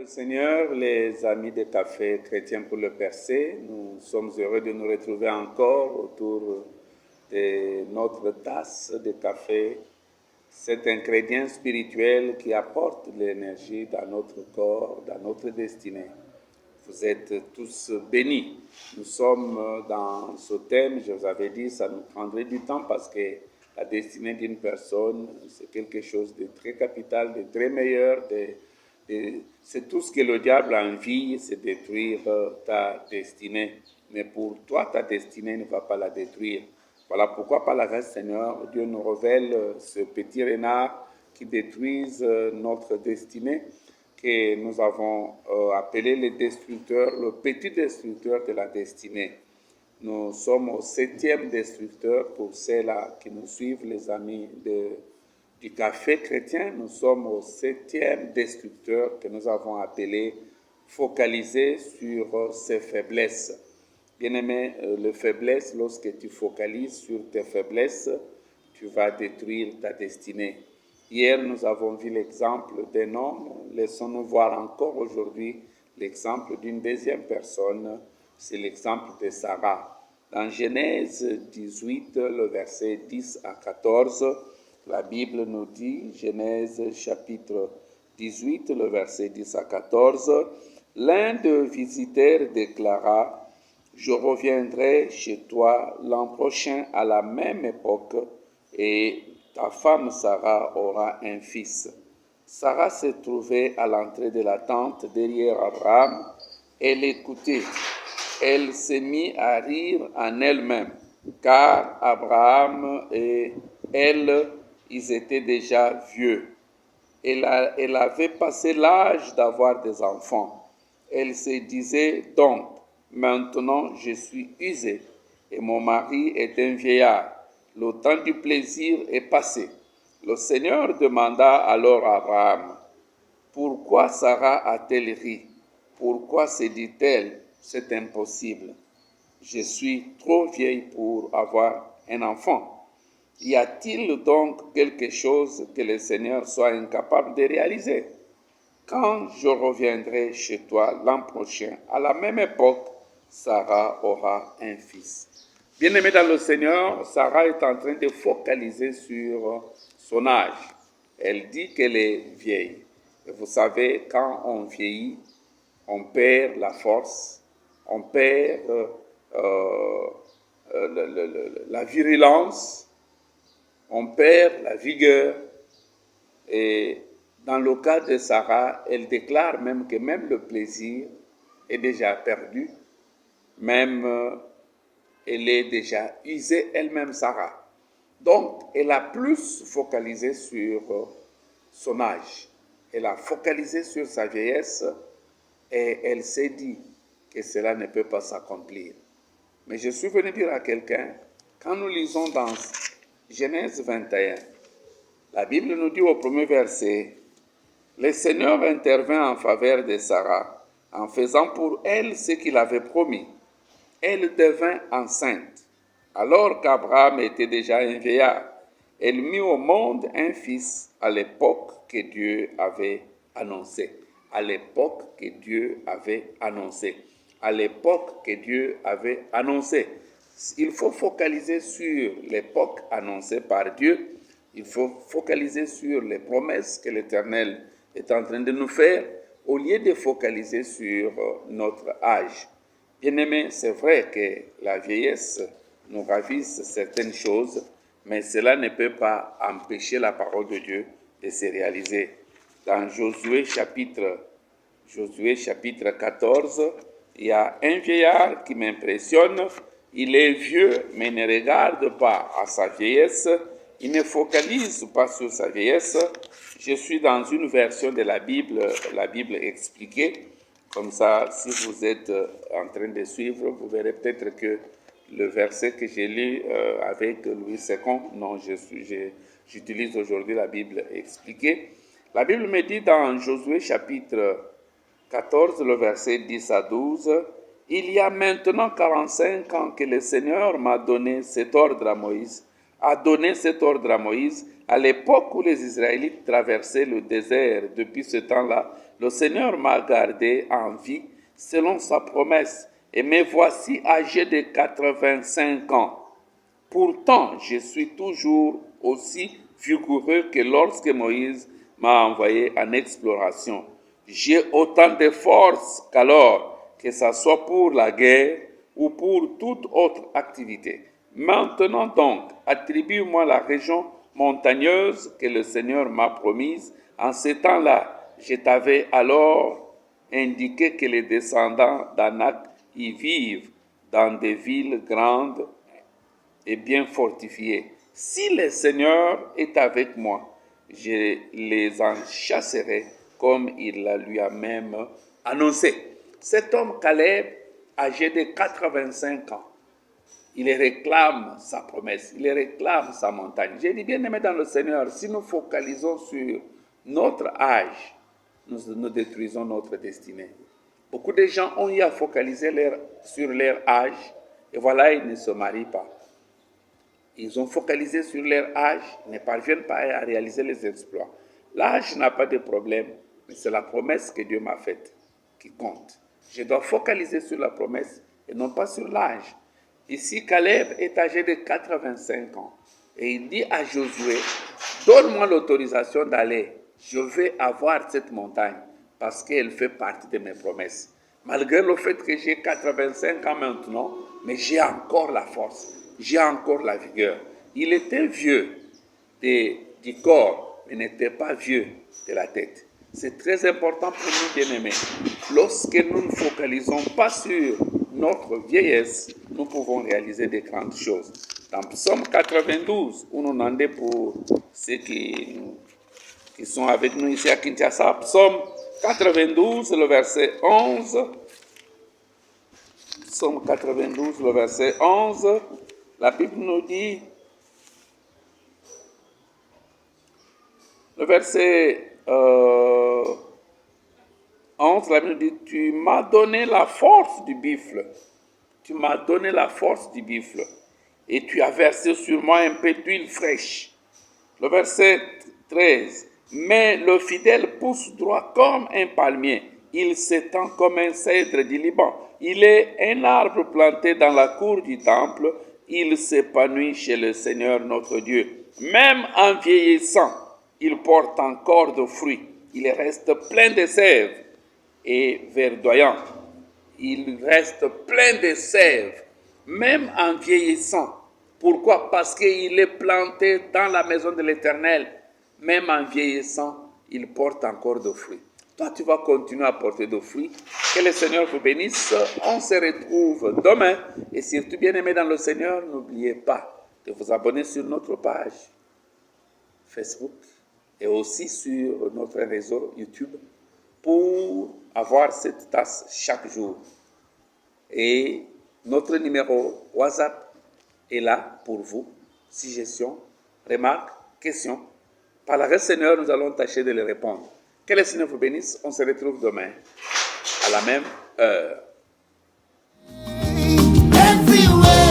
Le Seigneur, les amis de Café Chrétien pour le Percé, nous sommes heureux de nous retrouver encore autour de notre tasse de café, cet ingrédient spirituel qui apporte l'énergie dans notre corps, dans notre destinée. Vous êtes tous bénis. Nous sommes dans ce thème, je vous avais dit, ça nous prendrait du temps parce que la destinée d'une personne, c'est quelque chose de très capital, de très meilleur, c'est tout ce que le diable a envie, c'est détruire ta destinée. Mais pour toi, ta destinée ne va pas la détruire. Voilà pourquoi, par la grâce du Seigneur, Dieu nous révèle ce petit renard qui détruise notre destinée, que nous avons appelé le destructeur, le petit destructeur de la destinée. Nous sommes au 7e destructeur pour ceux-là qui nous suivent, les amis du Café Chrétien. Nous sommes au 7e destructeur que nous avons appelé focaliser sur ses faiblesses. Bien-aimé, les faiblesses, lorsque tu focalises sur tes faiblesses, tu vas détruire ta destinée. Hier, nous avons vu l'exemple d'un homme. Laissons-nous voir encore aujourd'hui l'exemple d'une deuxième personne. C'est l'exemple de Sarah. Dans Genèse 18, le verset 10 à 14, la Bible nous dit, Genèse chapitre 18, le verset 10 à 14, l'un des visiteurs déclara, « Je reviendrai chez toi l'an prochain à la même époque et ta femme Sarah aura un fils. » Sarah se trouvait à l'entrée de la tente derrière Abraham. Elle écoutait. Elle s'est mise à rire en elle-même, car Abraham et elle, ils étaient déjà vieux. Elle avait passé l'âge d'avoir des enfants. Elle se disait donc, maintenant je suis usée et mon mari est un vieillard. Le temps du plaisir est passé. Le Seigneur demanda alors à Abraham, pourquoi Sarah a-t-elle ri? Pourquoi se dit-elle, c'est impossible? Je suis trop vieille pour avoir un enfant. Y a-t-il donc quelque chose que le Seigneur soit incapable de réaliser? Quand je reviendrai chez toi l'an prochain, à la même époque, Sarah aura un fils. Bien-aimée dans le Seigneur, Sarah est en train de focaliser sur son âge. Elle dit qu'elle est vieille. Et vous savez, quand on vieillit, on perd la force, on perd la virulence, on perd la vigueur. Et dans le cas de Sarah, elle déclare même que même le plaisir est déjà perdu, même elle est déjà usée elle-même, Sarah. Donc, elle a plus focalisé sur son âge. Elle a focalisé sur sa vieillesse et elle s'est dit que cela ne peut pas s'accomplir. Mais je suis venu dire à quelqu'un, quand nous lisons dans Genèse 21, la Bible nous dit au premier verset, « Le Seigneur intervint en faveur de Sarah en faisant pour elle ce qu'il avait promis. Elle devint enceinte. Alors qu'Abraham était déjà un vieillard, elle mit au monde un fils à l'époque que Dieu avait annoncée. » À l'époque que Dieu avait annoncé. À l'époque que Dieu avait annoncé. Il faut focaliser sur l'époque annoncée par Dieu. Il faut focaliser sur les promesses que l'Éternel est en train de nous faire au lieu de focaliser sur notre âge. Bien-aimés, c'est vrai que la vieillesse nous ravisse certaines choses, mais cela ne peut pas empêcher la parole de Dieu de se réaliser. Dans Josué chapitre 14, il y a un vieillard qui m'impressionne. Il est vieux, mais ne regarde pas à sa vieillesse. Il ne focalise pas sur sa vieillesse. Je suis dans une version de la Bible expliquée. Comme ça, si vous êtes en train de suivre, vous verrez peut-être que le verset que j'ai lu avec Louis II, non, j'utilise aujourd'hui la Bible expliquée. La Bible me dit dans Josué chapitre 14, le verset 10 à 12, « Il y a maintenant 45 ans que le Seigneur m'a donné cet ordre à Moïse. a donné cet ordre à Moïse à l'époque où les Israélites traversaient le désert. Depuis ce temps-là, le Seigneur m'a gardé en vie selon sa promesse et me voici âgé de 85 ans. Pourtant, je suis toujours aussi vigoureux que lorsque Moïse m'a envoyé en exploration. J'ai autant de force qu'alors, que ce soit pour la guerre ou pour toute autre activité. Maintenant donc, attribue-moi la région montagneuse que le Seigneur m'a promise. En ce temps-là, je t'avais alors indiqué que les descendants d'Anak y vivent dans des villes grandes et bien fortifiées. Si le Seigneur est avec moi, je les en chasserai comme il lui a même annoncé. Cet homme Caleb, âgé de 85 ans, il réclame sa promesse, il réclame sa montagne. J'ai dit, bien aimé dans le Seigneur, si nous focalisons sur notre âge, nous détruisons notre destinée. Beaucoup de gens ont eu à focaliser sur leur âge, et voilà, ils ne se marient pas. Ils ont focalisé sur leur âge, ne parviennent pas à réaliser les exploits. L'âge n'a pas de problème, mais c'est la promesse que Dieu m'a faite qui compte. Je dois focaliser sur la promesse et non pas sur l'âge. Ici, Caleb est âgé de 85 ans et il dit à Josué, donne-moi l'autorisation d'aller, je vais avoir cette montagne parce qu'elle fait partie de mes promesses. Malgré le fait que j'ai 85 ans maintenant, mais j'ai encore la force, j'ai encore la vigueur. Il était vieux du corps, mais n'était pas vieux de la tête. C'est très important pour nous, bien-aimés. Lorsque nous ne focalisons pas sur notre vieillesse, nous pouvons réaliser de grandes choses. Dans Psaume 92, où nous demandons pour ceux qui sont avec nous ici à Kinshasa, Psaume 92, le verset 11. Psaume 92, le verset 11. La Bible nous dit, le verset 11, la Bible dit, tu m'as donné la force du buffle. Tu m'as donné la force du buffle. Et tu as versé sur moi un peu d'huile fraîche. Le verset 13. Mais le fidèle pousse droit comme un palmier. Il s'étend comme un cèdre du Liban. Il est un arbre planté dans la cour du temple. Il s'épanouit chez le Seigneur notre Dieu. Même en vieillissant, il porte encore de fruits. Il reste plein de sève et verdoyant. Il reste plein de sève, même en vieillissant. Pourquoi? Parce qu'il est planté dans la maison de l'Éternel. Même en vieillissant, il porte encore de fruits. Toi, tu vas continuer à porter de fruits. Que le Seigneur vous bénisse. On se retrouve demain. Et surtout, bien-aimés dans le Seigneur, n'oubliez pas de vous abonner sur notre page Facebook et aussi sur notre réseau YouTube pour avoir cette tasse chaque jour. Et notre numéro WhatsApp est là pour vous. Suggestions, remarques, questions. Par la grâce du Seigneur, nous allons tâcher de les répondre. Que le Seigneur vous bénisse. On se retrouve demain à la même heure. Everywhere.